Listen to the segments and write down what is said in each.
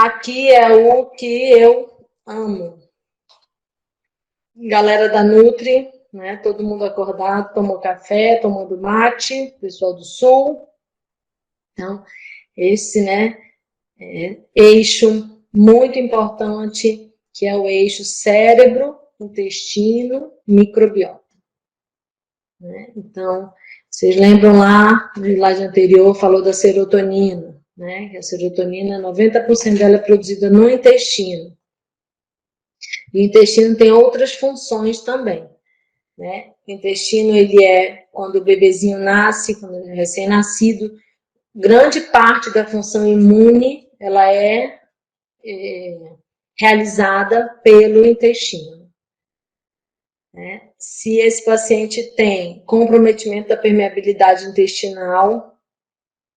aqui é o que eu amo. Galera da Nutri, né? Todo mundo acordado, tomou café, tomando mate, pessoal do Sul. Então, esse, né, eixo muito importante, que é o eixo cérebro, intestino, microbiota. Né? Então, vocês lembram lá, no slide anterior, falou da serotonina, né? Que a serotonina, 90% dela é produzida no intestino. E o intestino tem outras funções também, né? O intestino, ele é, quando o bebezinho nasce, quando ele é recém-nascido, grande parte da função imune, ela é realizada pelo intestino. Né? Se esse paciente tem comprometimento da permeabilidade intestinal,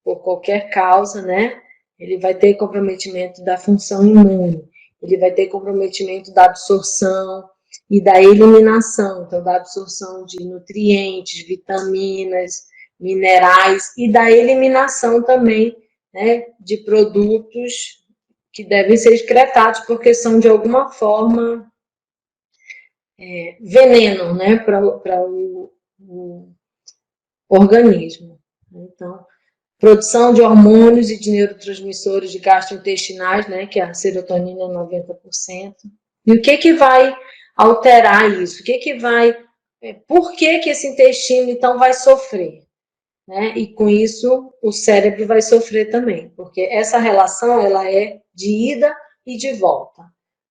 por qualquer causa, né? Ele vai ter comprometimento da função imune, ele vai ter comprometimento da absorção e da eliminação, então da absorção de nutrientes, vitaminas, minerais e da eliminação também, né, de produtos que devem ser excretados porque são de alguma forma veneno, né, para o organismo. Então, produção de hormônios e de neurotransmissores de gastrointestinais, né, que a serotonina é 90%. E o que vai alterar isso? O que vai... Por que esse intestino, então, vai sofrer? Né? E com isso, o cérebro vai sofrer também, porque essa relação, ela é de ida e de volta.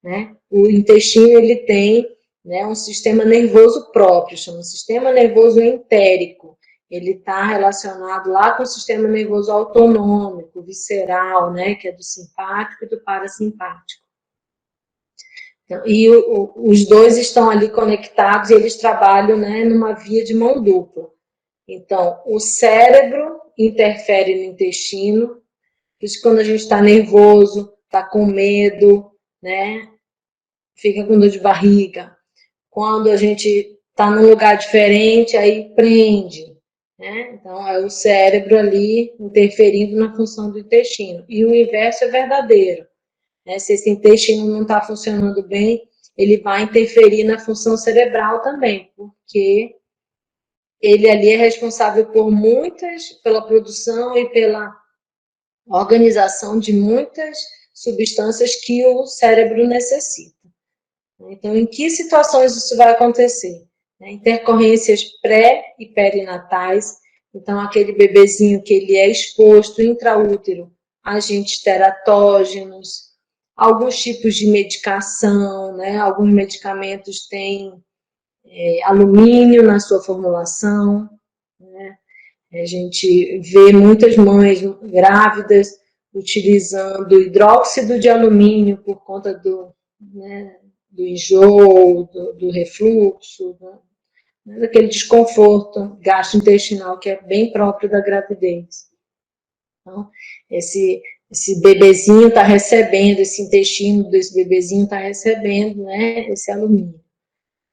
Né? O intestino, ele tem, né, um sistema nervoso próprio, chama sistema nervoso entérico. Ele está relacionado lá com o sistema nervoso autonômico, visceral, né, que é do simpático e do parasimpático. Então, e os dois estão ali conectados e eles trabalham, né, numa via de mão dupla. Então, o cérebro interfere no intestino, por isso quando a gente está nervoso, está com medo, né, fica com dor de barriga. Quando a gente está num lugar diferente, aí prende. Né? Então, é o cérebro ali interferindo na função do intestino. E o inverso é verdadeiro. Né? Se esse intestino não está funcionando bem, ele vai interferir na função cerebral também, porque ele ali é responsável pela produção e pela organização de muitas substâncias que o cérebro necessita. Então, em que situações isso vai acontecer? Intercorrências pré e perinatais, então aquele bebezinho que ele é exposto intraútero a agentes teratógenos, alguns tipos de medicação, né? Alguns medicamentos têm alumínio na sua formulação, né? A gente vê muitas mães grávidas utilizando hidróxido de alumínio por conta do, né, do enjoo, do refluxo, né, daquele desconforto gastrointestinal que é bem próprio da gravidez. Então, esse bebezinho está recebendo, esse intestino desse bebezinho está recebendo, né, esse alumínio.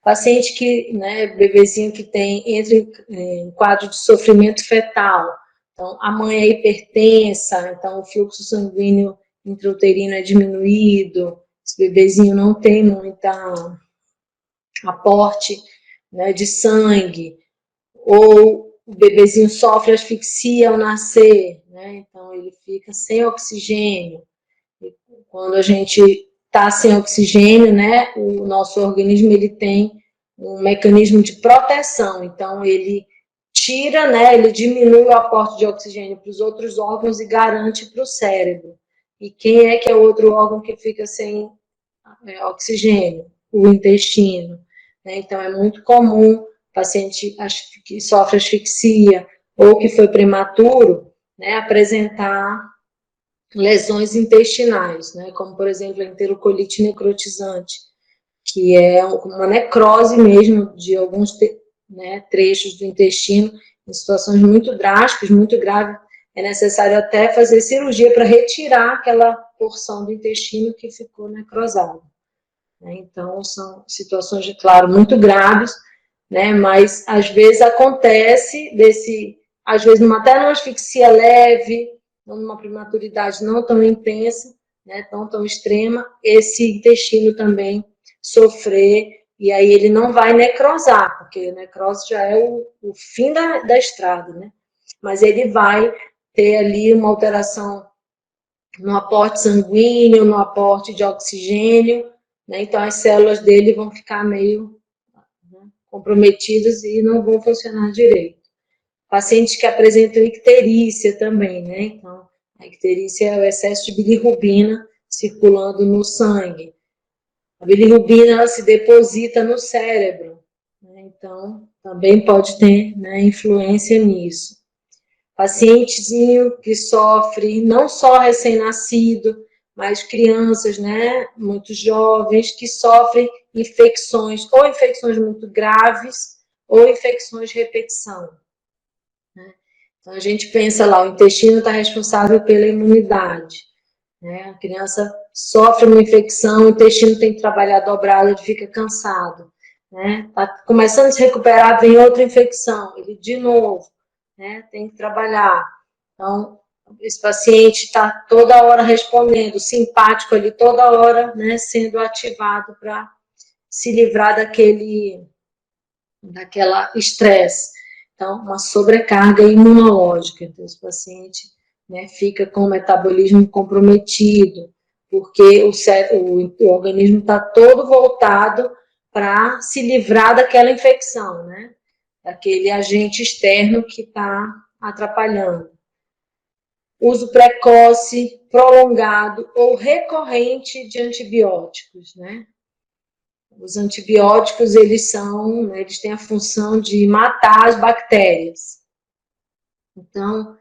Paciente que, né, bebezinho que entra em quadro de sofrimento fetal, então a mãe é hipertensa, então o fluxo sanguíneo intrauterino é diminuído, esse bebezinho não tem muita aporte, né, de sangue, ou o bebezinho sofre asfixia ao nascer, né, então ele fica sem oxigênio. E quando a gente está sem oxigênio, né, o nosso organismo ele tem um mecanismo de proteção, então ele tira, né, ele diminui o aporte de oxigênio para os outros órgãos e garante para o cérebro. E quem é que é o outro órgão que fica sem oxigênio? O intestino. Né? Então, é muito comum paciente que sofre asfixia ou que foi prematuro, né, apresentar lesões intestinais, né, como, por exemplo, a enterocolite necrotizante, que é uma necrose mesmo de alguns trechos do intestino, em situações muito drásticas, muito graves, é necessário até fazer cirurgia para retirar aquela porção do intestino que ficou necrosada. Então, são situações, claro, muito graves, né, mas às vezes acontece às vezes até numa asfixia leve, numa prematuridade não tão intensa, né, tão extrema, esse intestino também sofrer, e aí ele não vai necrosar, porque a necrose já é o fim da estrada, né? Mas ele vai ter ali uma alteração no aporte sanguíneo, no aporte de oxigênio, né? Então as células dele vão ficar meio, né, comprometidas e não vão funcionar direito. Pacientes que apresentam icterícia também, né? Então, a icterícia é o excesso de bilirrubina circulando no sangue. A bilirrubina, ela se deposita no cérebro, né? Então, também pode ter, né, influência nisso. Pacientezinho que sofre, não só recém-nascido, mas crianças, né, muito jovens, que sofrem infecções, ou infecções muito graves, ou infecções de repetição. Né? Então, a gente pensa lá, o intestino está responsável pela imunidade. Né? A criança sofre uma infecção, o intestino tem que trabalhar dobrado, ele fica cansado. Né? Tá começando a se recuperar, vem outra infecção, ele de novo, né, tem que trabalhar. Então, esse paciente está toda hora respondendo, simpático ali, toda hora, né, sendo ativado para se livrar daquela estresse. Então, uma sobrecarga imunológica. Então, esse paciente, né, fica com o metabolismo comprometido, porque o organismo está todo voltado para se livrar daquela infecção, né? Daquele agente externo que está atrapalhando. Uso precoce, prolongado ou recorrente de antibióticos, né? Os antibióticos, eles têm a função de matar as bactérias. Então,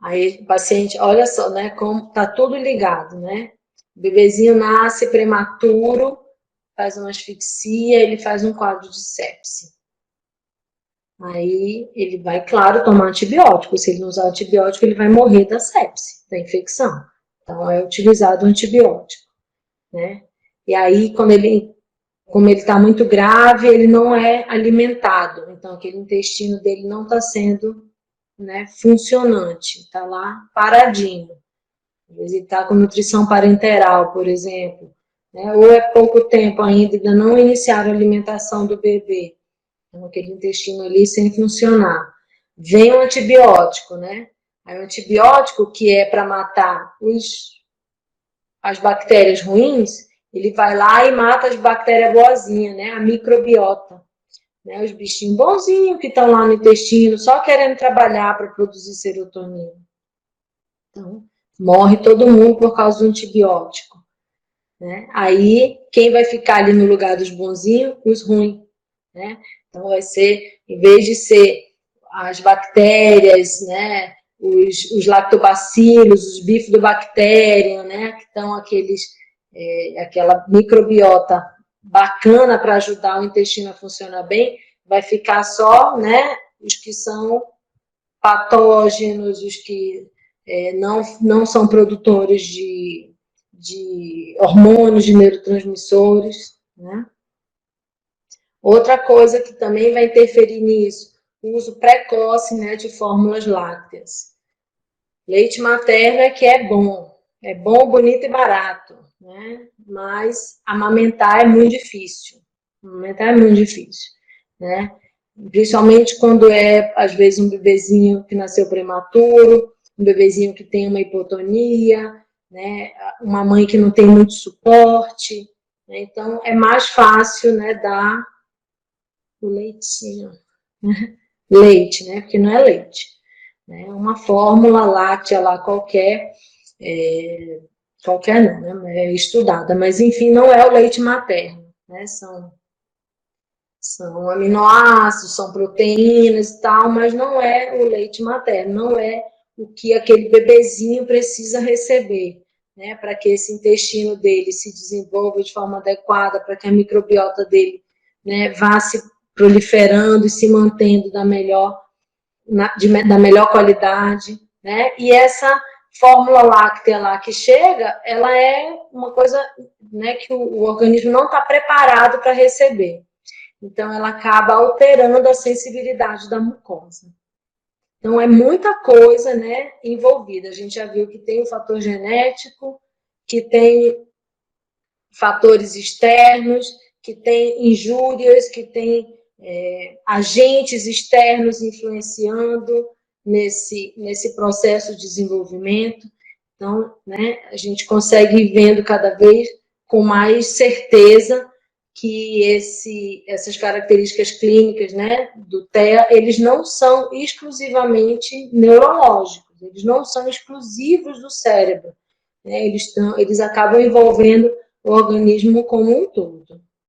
aí o paciente, olha só, né, como tá tudo ligado, né? O bebezinho nasce prematuro, faz uma asfixia, ele faz um quadro de sepse. Aí ele vai, claro, tomar antibiótico. Se ele não usar antibiótico, ele vai morrer da sepse, da infecção. Então, é utilizado o antibiótico, né? E aí, como ele está muito grave, ele não é alimentado. Então, aquele intestino dele não está sendo, né, funcionante, está lá paradinho. Às vezes ele está com nutrição parenteral, por exemplo, né, ou é pouco tempo ainda não iniciaram a alimentação do bebê. Então, aquele intestino ali sem funcionar. Vem o antibiótico, né? Aí o antibiótico, que é para matar as bactérias ruins, ele vai lá e mata as bactérias boazinhas, né? A microbiota. Né? Os bichinhos bonzinhos que estão lá no intestino, só querendo trabalhar para produzir serotonina. Então, morre todo mundo por causa do antibiótico. Né? Aí, quem vai ficar ali no lugar dos bonzinhos? Os ruins. Né? Então, vai ser, em vez de ser as bactérias, né, os lactobacilos, os bifidobacterium, né, que estão aquela microbiota bacana para ajudar o intestino a funcionar bem, vai ficar só, né, os que são patógenos, os que não são produtores de hormônios, de neurotransmissores, né? Outra coisa que também vai interferir nisso, o uso precoce, né, de fórmulas lácteas. Leite materno é bom, bonito e barato, né? Mas amamentar é muito difícil. Amamentar é muito difícil, né? Principalmente quando é, às vezes, um bebezinho que nasceu prematuro, um bebezinho que tem uma hipotonia, né? Uma mãe que não tem muito suporte, né? Então é mais fácil, né, dar o leitinho, né? Leite, né? Porque não é leite. Né? Uma fórmula láctea lá qualquer, qualquer não, né? É estudada, mas enfim, não é o leite materno, né? São aminoácidos, são proteínas e tal, mas não é o leite materno, não é o que aquele bebezinho precisa receber, né? Para que esse intestino dele se desenvolva de forma adequada, para que a microbiota dele, né, vá se proliferando e se mantendo da melhor qualidade, né? E essa fórmula láctea lá que chega, ela é uma coisa, né, que o organismo não está preparado para receber. Então, ela acaba alterando a sensibilidade da mucosa. Então, é muita coisa, né, envolvida. A gente já viu que tem o fator genético, que tem fatores externos, que tem injúrias, que tem agentes externos influenciando nesse processo de desenvolvimento. Então, né, a gente consegue ir vendo cada vez com mais certeza que essas características clínicas, né, do TEA, eles não são exclusivamente neurológicos, eles não são exclusivos do cérebro, né, eles acabam envolvendo o organismo como um todo.